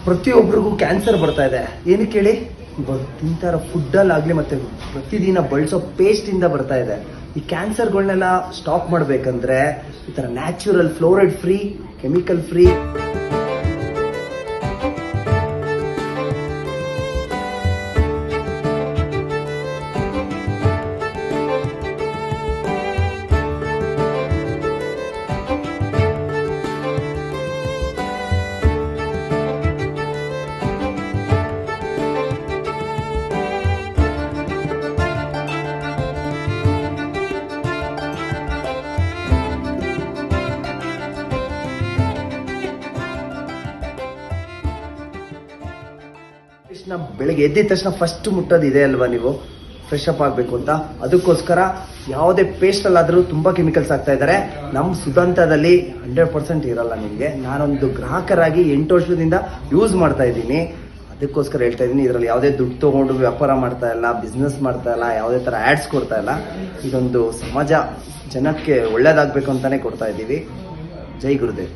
ಪ್ರತಿಯೊಬ್ಬರಿಗೂ ಕ್ಯಾನ್ಸರ್ ಬರ್ತಾ ಇದೆ. ಏನಕ್ಕೆ ಹೇಳಿ? ತಿಂತಾರ ಫುಡ್ಡಲ್ಲಾಗಲಿ ಮತ್ತು ಪ್ರತಿದಿನ ಬಳಸೋ ಪೇಸ್ಟಿಂದ ಬರ್ತಾ ಇದೆ. ಈ ಕ್ಯಾನ್ಸರ್ಗಳನ್ನೆಲ್ಲ ಸ್ಟಾಪ್ ಮಾಡಬೇಕಂದ್ರೆ ಈ ಥರ natural, fluoride free, chemical free ಬೆಳಗ್ಗೆ ಎದ್ದಿದ ತಕ್ಷಣ ಫಸ್ಟ್ ಮುಟ್ಟೋದು ಇದೆ ಅಲ್ವಾ, ನೀವು ಫ್ರೆಶ್ ಅಪ್ ಆಗಬೇಕು ಅಂತ. ಅದಕ್ಕೋಸ್ಕರ ಯಾವುದೇ ಪೇಸ್ಟಲ್ಲಾದರೂ ತುಂಬ ಕೆಮಿಕಲ್ಸ್ ಆಗ್ತಾ ಇದ್ದಾರೆ. ನಮ್ಮ ಸುದಂತದಲ್ಲಿ 100% ಇರಲ್ಲ. ನಿಮಗೆ ನಾನೊಂದು ಗ್ರಾಹಕರಾಗಿ 8 ವರ್ಷದಿಂದ ಯೂಸ್ ಮಾಡ್ತಾ ಇದ್ದೀನಿ. ಅದಕ್ಕೋಸ್ಕರ ಹೇಳ್ತಾ ಇದ್ದೀನಿ, ಇದರಲ್ಲಿ ಯಾವುದೇ ದುಡ್ಡು ತೊಗೊಂಡು ವ್ಯಾಪಾರ ಮಾಡ್ತಾ ಇಲ್ಲ, ಬಿಸ್ನೆಸ್ ಮಾಡ್ತಾ ಇಲ್ಲ, ಯಾವುದೇ ಥರ ಆ್ಯಡ್ಸ್ ಕೊಡ್ತಾ ಇಲ್ಲ. ಇದೊಂದು ಸಮಾಜ ಜನಕ್ಕೆ ಒಳ್ಳೇದಾಗಬೇಕು ಅಂತಲೇ ಕೊಡ್ತಾ ಇದ್ದೀವಿ. ಜೈ ಗುರುದೇವ್.